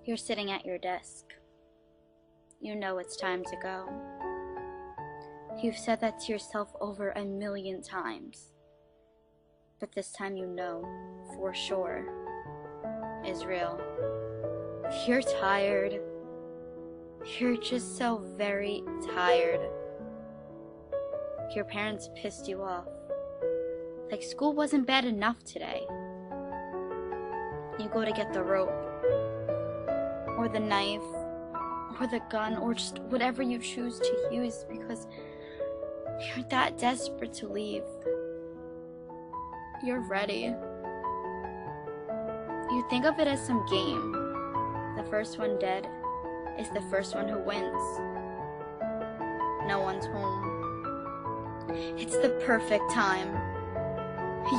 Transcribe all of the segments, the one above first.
You're sitting at your desk. You know it's time to go. You've said that to yourself over 1,000,000 times. But this time you know, for sure, is real. You're tired. You're just so very tired. Your parents pissed you off. Like school wasn't bad enough today. You go to get the rope, or the knife, or the gun, or just whatever you choose to use because you're that desperate to leave. You're ready. You think of it as some game. The first one dead is the first one who wins. No one's home. It's the perfect time.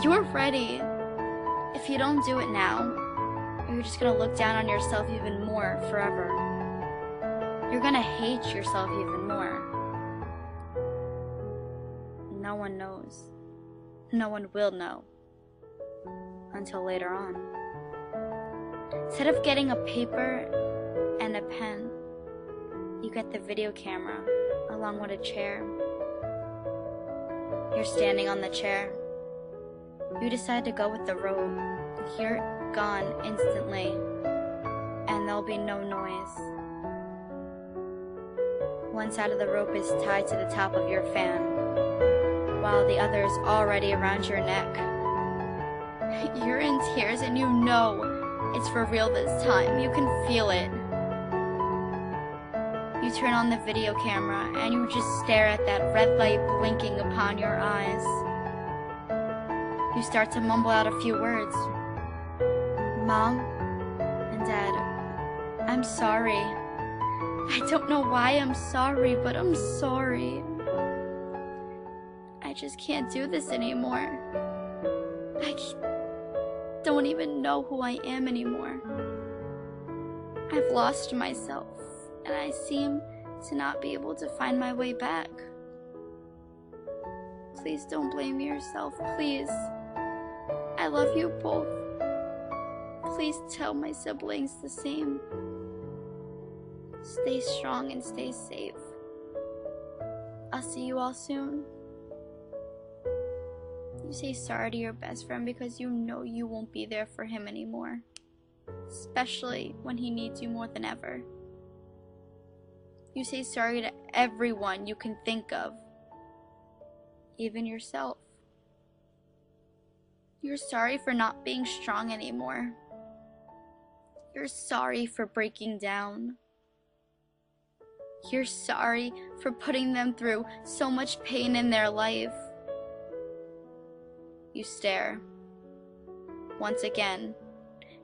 You're ready. If you don't do it now, you're just gonna look down on yourself even more forever. You're gonna hate yourself even more. No one knows. No one will know. Until later on. Instead of getting a paper and a pen, you get the video camera along with a chair. You're standing on the chair. You decide to go with the rope. You're gone instantly, and there'll be no noise. One side of the rope is tied to the top of your fan, while the other is already around your neck. You're in tears and you know it's for real this time. You can feel it. You turn on the video camera and you just stare at that red light blinking upon your eyes. You start to mumble out a few words. Mom and Dad, I'm sorry. I don't know why I'm sorry, but I'm sorry. I just can't do this anymore. I don't even know who I am anymore. I've lost myself, and I seem to not be able to find my way back. Please don't blame yourself, please. I love you both. Please tell my siblings the same. Stay strong and stay safe. I'll see you all soon. You say sorry to your best friend because you know you won't be there for him anymore, especially when he needs you more than ever. You say sorry to everyone you can think of, even yourself. You're sorry for not being strong anymore. You're sorry for breaking down. You're sorry for putting them through so much pain in their life. You stare, once again,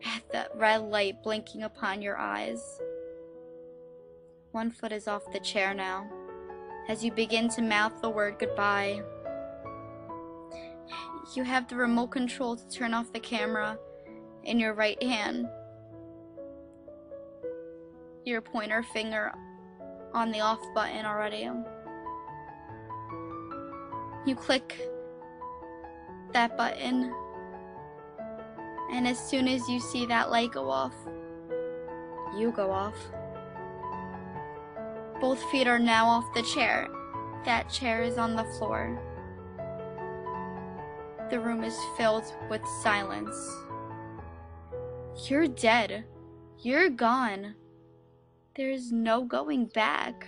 at that red light blinking upon your eyes. One foot is off the chair now, as you begin to mouth the word goodbye. You have the remote control to turn off the camera in your right hand. Your pointer finger on the off button already. You click that button, and as soon as you see that light go off, you go off. Both feet are now off the chair. That chair is on the floor. The room is filled with silence. You're dead. You're gone. There's no going back.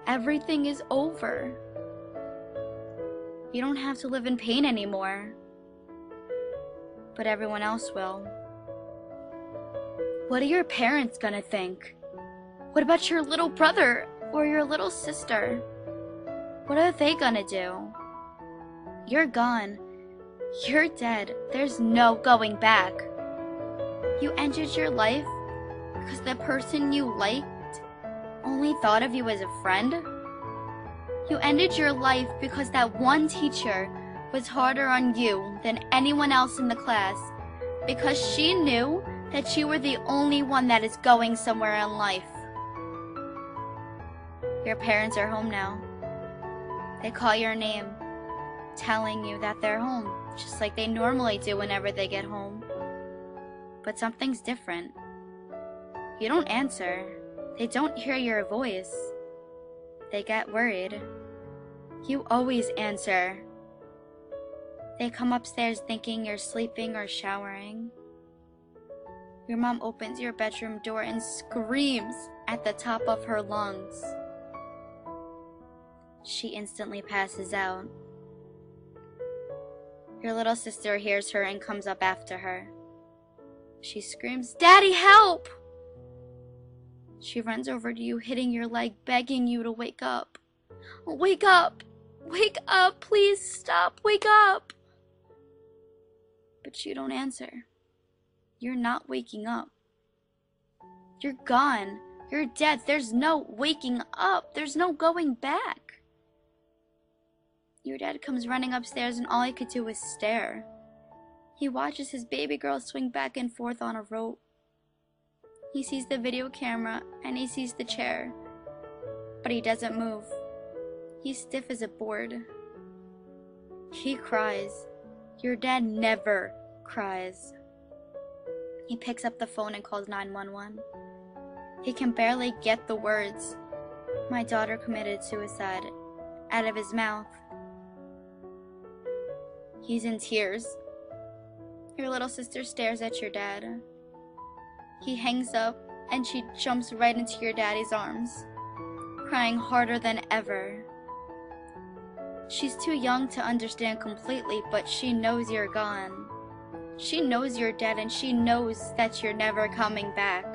Everything is over. You don't have to live in pain anymore. But everyone else will. What are your parents gonna think? What about your little brother or your little sister? What are they gonna do? You're gone. You're dead. There's no going back. You ended your life because the person you liked only thought of you as a friend? You ended your life because that one teacher was harder on you than anyone else in the class because she knew that you were the only one that is going somewhere in life. Your parents are home now. They call your name, telling you that they're home, just like they normally do whenever they get home. But something's different. You don't answer. They don't hear your voice. They get worried. You always answer. They come upstairs thinking you're sleeping or showering. Your mom opens your bedroom door and screams at the top of her lungs. She instantly passes out. Your little sister hears her and comes up after her. She screams, "Daddy, help!" She runs over to you, hitting your leg, begging you to wake up. "Wake up! Wake up! Please stop! Wake up!" But you don't answer. You're not waking up. You're gone. You're dead. There's no waking up. There's no going back. Your dad comes running upstairs and all he could do is stare. He watches his baby girl swing back and forth on a rope. He sees the video camera and he sees the chair, but he doesn't move. He's stiff as a board. He cries. Your dad never cries. He picks up the phone and calls 911. He can barely get the words, "My daughter committed suicide," out of his mouth. He's in tears. Your little sister stares at your dad. He hangs up and she jumps right into your daddy's arms, crying harder than ever. She's too young to understand completely, but she knows you're gone. She knows you're dead and she knows that you're never coming back.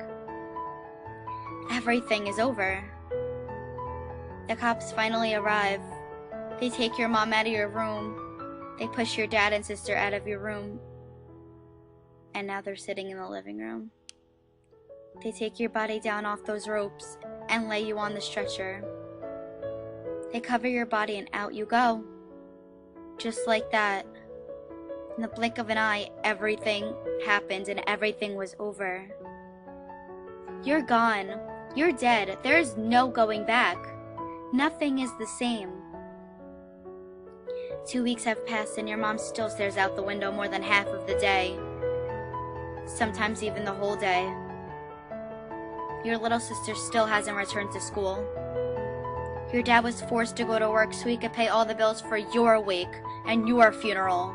Everything is over. The cops finally arrive. They take your mom out of your room. They push your dad and sister out of your room. And now they're sitting in the living room. They take your body down off those ropes and lay you on the stretcher. They cover your body and out you go. Just like that. In the blink of an eye, everything happened and everything was over. You're gone. You're dead. There's no going back. Nothing is the same. 2 weeks have passed and your mom still stares out the window more than half of the day. Sometimes even the whole day. Your little sister still hasn't returned to school. Your dad was forced to go to work so he could pay all the bills for your wake and your funeral.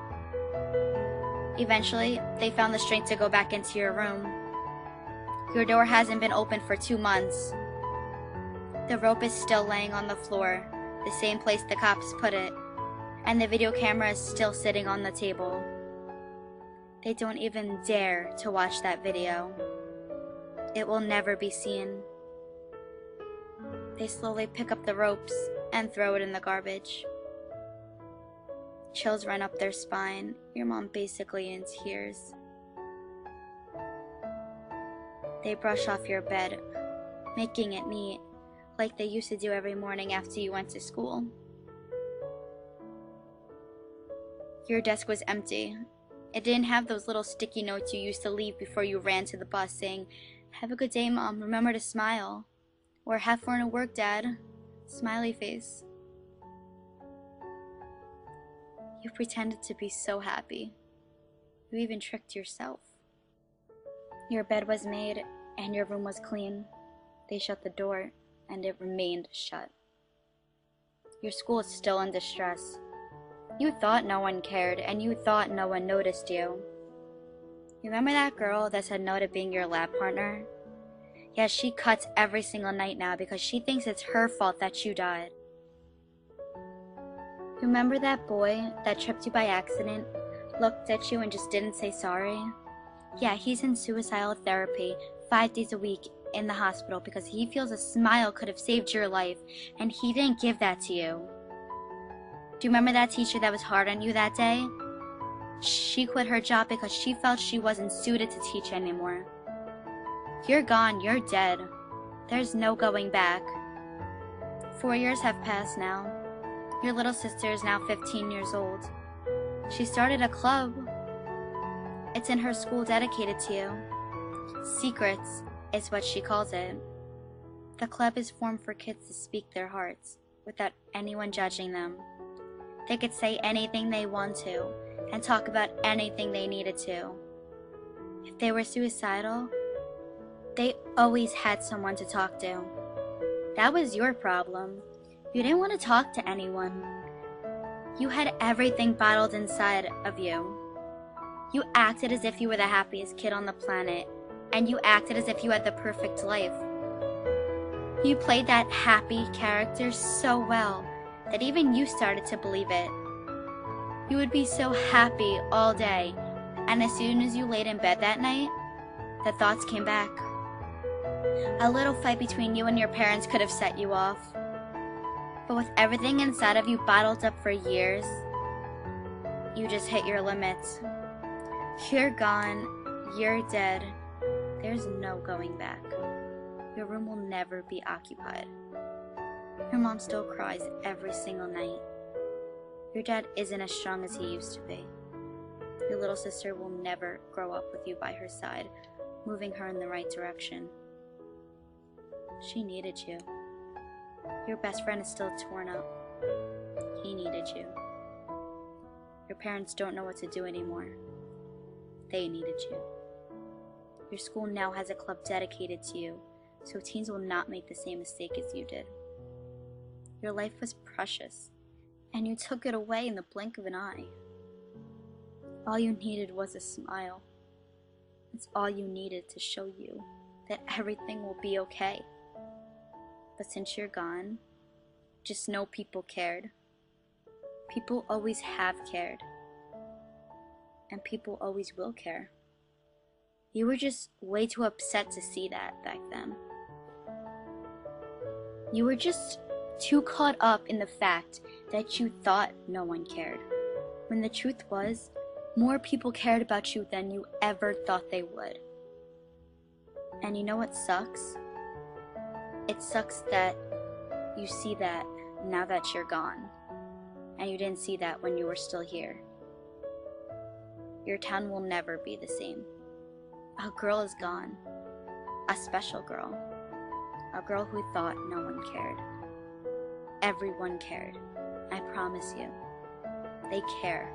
Eventually, they found the strength to go back into your room. Your door hasn't been opened for 2 months. The rope is still laying on the floor, the same place the cops put it, and the video camera is still sitting on the table. They don't even dare to watch that video. It will never be seen. They slowly pick up the ropes and throw it in the garbage. Chills run up their spine, your mom basically in tears. They brush off your bed, making it neat, like they used to do every morning after you went to school. Your desk was empty. It didn't have those little sticky notes you used to leave before you ran to the bus saying, "Have a good day, Mom, remember to smile," or "Have fun at work, Dad," smiley face. You pretended to be so happy. You even tricked yourself. Your bed was made and your room was clean. They shut the door and it remained shut. Your school is still in distress. You thought no one cared and you thought no one noticed you. You remember that girl that said no to being your lab partner? Yeah, she cuts every single night now because she thinks it's her fault that you died. Remember that boy that tripped you by accident, looked at you and just didn't say sorry? Yeah, he's in suicidal therapy 5 days a week in the hospital because he feels a smile could have saved your life and he didn't give that to you. Do you remember that teacher that was hard on you that day? She quit her job because she felt she wasn't suited to teach anymore. You're gone, you're dead. There's no going back. 4 years have passed now. Your little sister is now 15 years old. She started a club. It's in her school dedicated to you. Secrets is what she calls it. The club is formed for kids to speak their hearts without anyone judging them. They could say anything they want to and talk about anything they needed to. If they were suicidal, They always had someone to talk to. That was your problem. You didn't want to talk to anyone. You had everything bottled inside of you. You acted as if you were the happiest kid on the planet, and you acted as if you had the perfect life. You played that happy character so well that even you started to believe it. You would be so happy all day, and as soon as you laid in bed that night, the thoughts came back. A little fight between you and your parents could have set you off. But with everything inside of you bottled up for years, you just hit your limits. You're gone. You're dead. There's no going back. Your room will never be occupied. Your mom still cries every single night. Your dad isn't as strong as he used to be. Your little sister will never grow up with you by her side, moving her in the right direction. She needed you. Your best friend is still torn up. He needed you. Your parents don't know what to do anymore. They needed you. Your school now has a club dedicated to you, so teens will not make the same mistake as you did. Your life was precious, and you took it away in the blink of an eye. All you needed was a smile. It's all you needed to show you that everything will be okay. But since you're gone, just know people cared. People always have cared. And people always will care. You were just way too upset to see that back then. You were just too caught up in the fact that you thought no one cared, when the truth was, more people cared about you than you ever thought they would. And you know what sucks? It sucks that you see that now that you're gone, and you didn't see that when you were still here. Your town will never be the same. A girl is gone. A special girl. A girl who thought no one cared. Everyone cared. I promise you. They care.